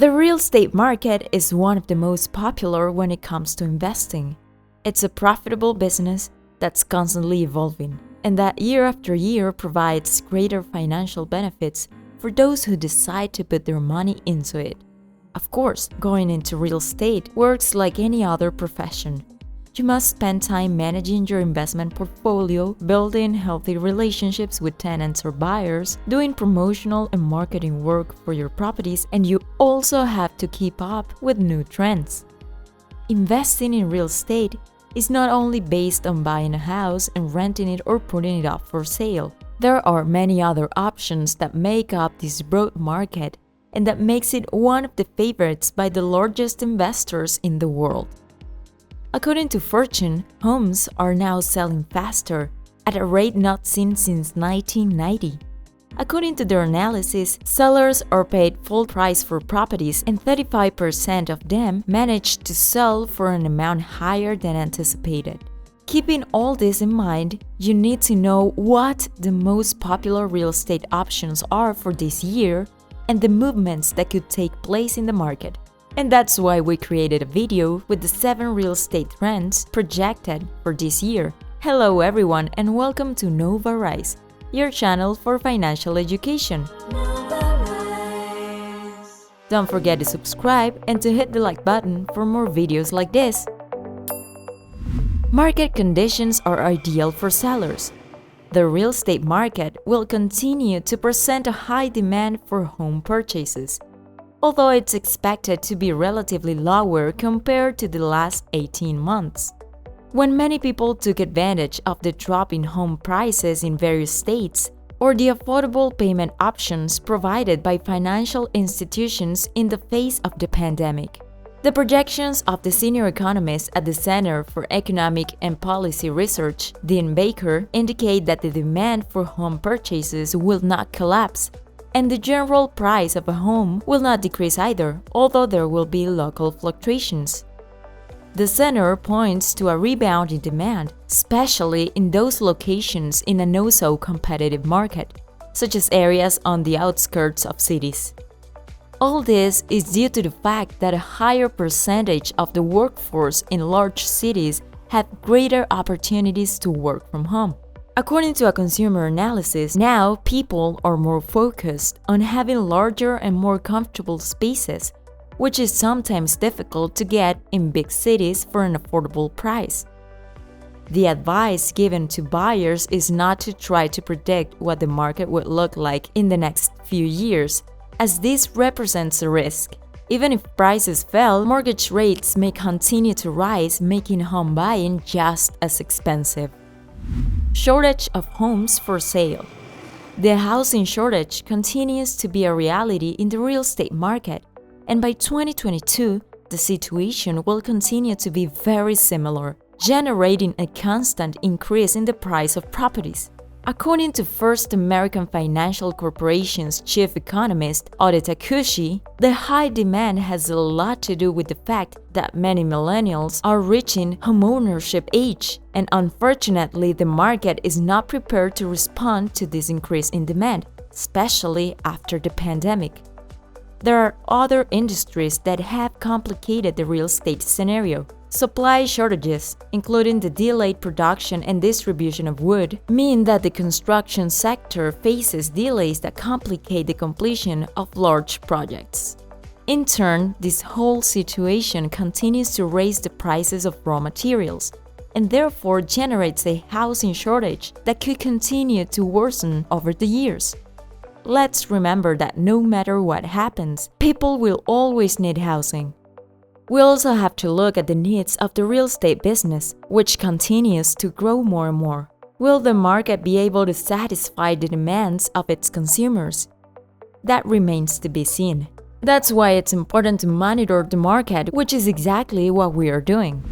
The real estate market is one of the most popular when it comes to investing. It's a profitable business that's constantly evolving, and that year after year provides greater financial benefits for those who decide to put their money into it. Of course, going into real estate works like any other profession. You must spend time managing your investment portfolio, building healthy relationships with tenants or buyers, doing promotional and marketing work for your properties, and you also have to keep up with new trends. Investing in real estate is not only based on buying a house and renting it or putting it up for sale. There are many other options that make up this broad market and that makes it one of the favorites by the largest investors in the world. According to Fortune, homes are now selling faster, at a rate not seen since 1990. According to their analysis, sellers are paid full price for properties and 35% of them manage to sell for an amount higher than anticipated. Keeping all this in mind, you need to know what the most popular real estate options are for this year and the movements that could take place in the market. And that's why we created a video with the 7 real estate trends projected for this year. Hello everyone and welcome to Novarise, your channel for financial education. Novarise. Don't forget to subscribe and to hit the like button for more videos like this. Market conditions are ideal for sellers. The real estate market will continue to present a high demand for home purchases, although it's expected to be relatively lower compared to the last 18 months. When many people took advantage of the drop in home prices in various states or the affordable payment options provided by financial institutions in the face of the pandemic. The projections of the senior economist at the Center for Economic and Policy Research, Dean Baker, indicate that the demand for home purchases will not collapse, and the general price of a home will not decrease either, although there will be local fluctuations. The center points to a rebound in demand, especially in those locations in a not-so-competitive market, such as areas on the outskirts of cities. All this is due to the fact that a higher percentage of the workforce in large cities have greater opportunities to work from home. According to a consumer analysis, now people are more focused on having larger and more comfortable spaces, which is sometimes difficult to get in big cities for an affordable price. The advice given to buyers is not to try to predict what the market would look like in the next few years, as this represents a risk. Even if prices fell, mortgage rates may continue to rise, making home buying just as expensive. Shortage of homes for sale. The housing shortage continues to be a reality in the real estate market, and by 2022, the situation will continue to be very similar, generating a constant increase in the price of properties. According to First American Financial Corporation's chief economist, Odeta Kushi, the high demand has a lot to do with the fact that many millennials are reaching homeownership age, and unfortunately, the market is not prepared to respond to this increase in demand, especially after the pandemic. There are other industries that have complicated the real estate scenario. Supply shortages, including the delayed production and distribution of wood, mean that the construction sector faces delays that complicate the completion of large projects. In turn, this whole situation continues to raise the prices of raw materials, and therefore generates a housing shortage that could continue to worsen over the years. Let's remember that no matter what happens, people will always need housing. We also have to look at the needs of the real estate business, which continues to grow more and more. Will the market be able to satisfy the demands of its consumers? That remains to be seen. That's why it's important to monitor the market, which is exactly what we are doing.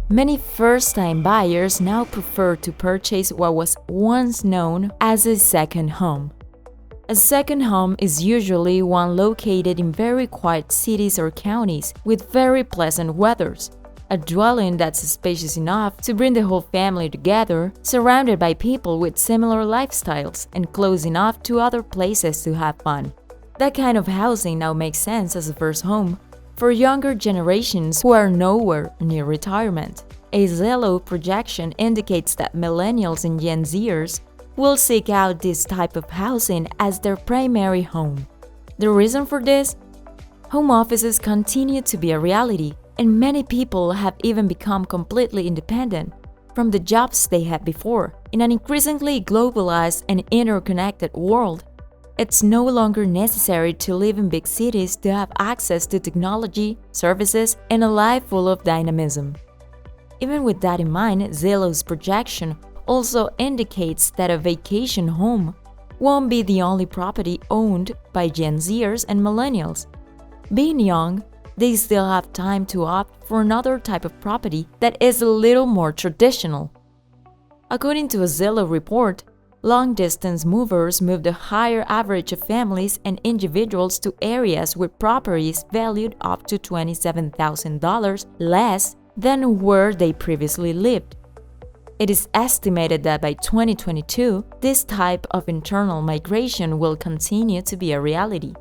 Many first-time buyers now prefer to purchase what was once known as a second home. A second home is usually one located in very quiet cities or counties with very pleasant weathers, a dwelling that's spacious enough to bring the whole family together, surrounded by people with similar lifestyles and close enough to other places to have fun. That kind of housing now makes sense as a first home for younger generations who are nowhere near retirement. A Zillow projection indicates that millennials and Gen Zers will seek out this type of housing as their primary home. The reason for this? Home offices continue to be a reality, and many people have even become completely independent from the jobs they had before. In an increasingly globalized and interconnected world, it's no longer necessary to live in big cities to have access to technology, services, and a life full of dynamism. Even with that in mind, Zillow's projection also indicates that a vacation home won't be the only property owned by Gen Zers and millennials. Being young, they still have time to opt for another type of property that is a little more traditional. According to a Zillow report, long-distance movers moved a higher average of families and individuals to areas with properties valued up to $27,000 less than where they previously lived. It is estimated that by 2022, this type of internal migration will continue to be a reality.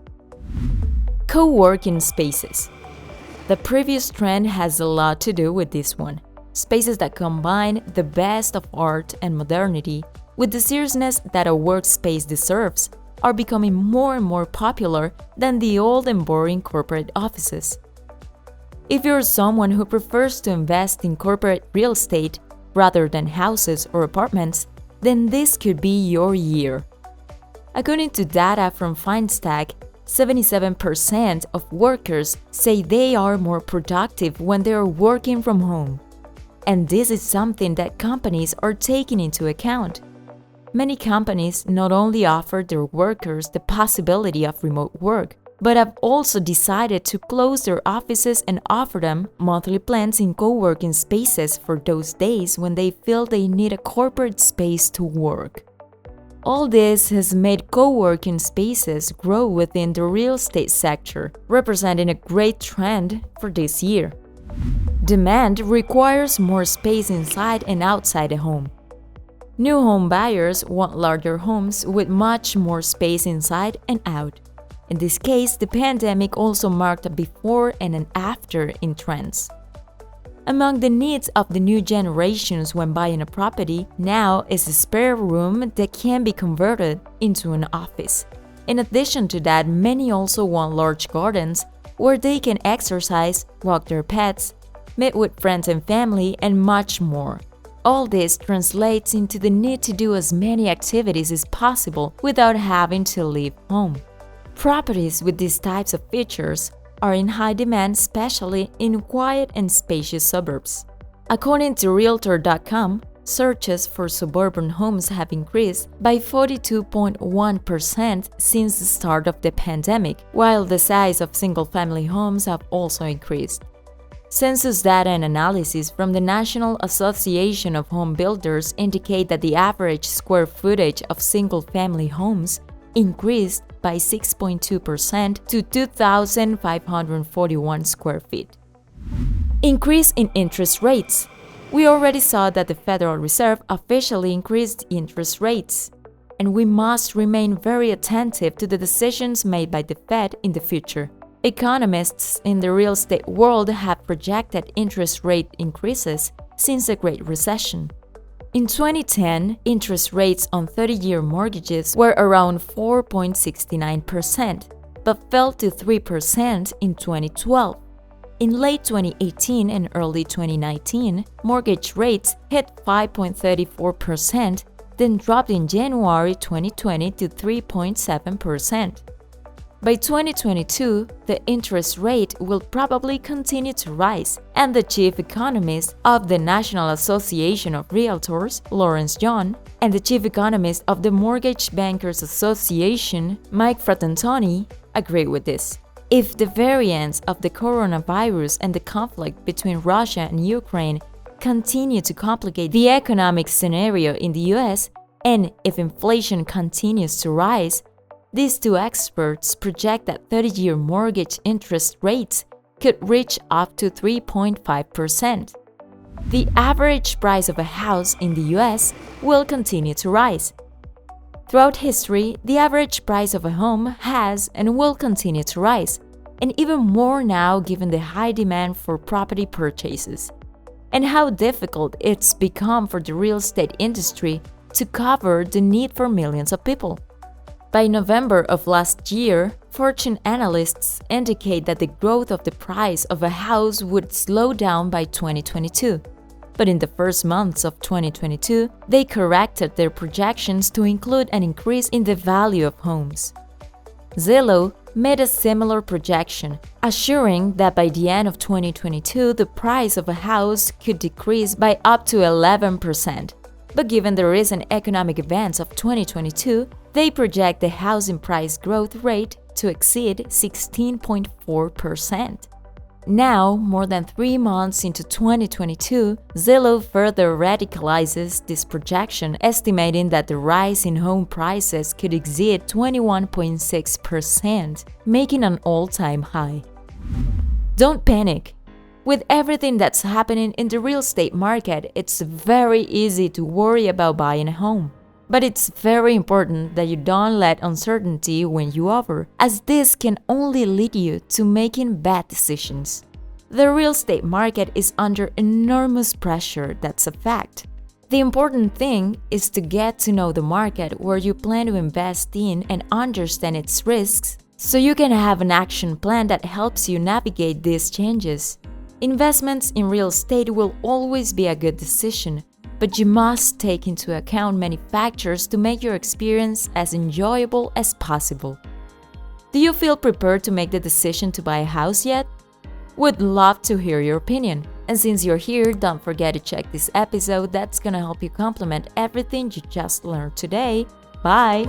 Co-working spaces. The previous trend has a lot to do with this one. Spaces that combine the best of art and modernity with the seriousness that a workspace deserves are becoming more and more popular than the old and boring corporate offices. If you're someone who prefers to invest in corporate real estate rather than houses or apartments, then this could be your year. According to data from Feinstack, 77% of workers say they are more productive when they are working from home. And this is something that companies are taking into account. Many companies not only offer their workers the possibility of remote work, but have also decided to close their offices and offer them monthly plans in co-working spaces for those days when they feel they need a corporate space to work. All this has made co-working spaces grow within the real estate sector, representing a great trend for this year. Demand requires more space inside and outside the home. New home buyers want larger homes with much more space inside and out. In this case, the pandemic also marked a before and an after in trends. Among the needs of the new generations when buying a property now is a spare room that can be converted into an office. In addition to that, many also want large gardens where they can exercise, walk their pets, meet with friends and family, and much more. All this translates into the need to do as many activities as possible without having to leave home. Properties with these types of features are in high demand, especially in quiet and spacious suburbs. According to Realtor.com, searches for suburban homes have increased by 42.1% since the start of the pandemic, while the size of single-family homes have also increased. Census data and analysis from the National Association of Home Builders indicate that the average square footage of single-family homes increased by 6.2% to 2,541 square feet. Increase in interest rates. We already saw that the Federal Reserve officially increased interest rates, and we must remain very attentive to the decisions made by the Fed in the future. Economists in the real estate world have projected interest rate increases since the Great Recession. In 2010, interest rates on 30-year mortgages were around 4.69%, but fell to 3% in 2012. In late 2018 and early 2019, mortgage rates hit 5.34%, then dropped in January 2020 to 3.7%. By 2022, the interest rate will probably continue to rise, and the chief economist of the National Association of Realtors, Lawrence John, and the chief economist of the Mortgage Bankers Association, Mike Fratantoni, agree with this. If the variants of the coronavirus and the conflict between Russia and Ukraine continue to complicate the economic scenario in the US, and if inflation continues to rise, these two experts project that 30-year mortgage interest rates could reach up to 3.5%. The average price of a house in the US will continue to rise. Throughout history, the average price of a home has and will continue to rise, and even more now given the high demand for property purchases, and how difficult it's become for the real estate industry to cover the need for millions of people. By November of last year, fortune analysts indicate that the growth of the price of a house would slow down by 2022. But in the first months of 2022, they corrected their projections to include an increase in the value of homes. Zillow made a similar projection, assuring that by the end of 2022, the price of a house could decrease by up to 11%. But given the recent economic events of 2022, they project the housing price growth rate to exceed 16.4%. Now, more than 3 months into 2022, Zillow further radicalizes this projection, estimating that the rise in home prices could exceed 21.6%, making an all-time high. Don't panic. With everything that's happening in the real estate market, it's very easy to worry about buying a home. But it's very important that you don't let uncertainty win you over, as this can only lead you to making bad decisions. The real estate market is under enormous pressure, that's a fact. The important thing is to get to know the market where you plan to invest in and understand its risks, so you can have an action plan that helps you navigate these changes. Investments in real estate will always be a good decision, but you must take into account many factors to make your experience as enjoyable as possible. Do you feel prepared to make the decision to buy a house yet? Would love to hear your opinion. And since you're here, don't forget to check this episode that's gonna help you complement everything you just learned today. Bye!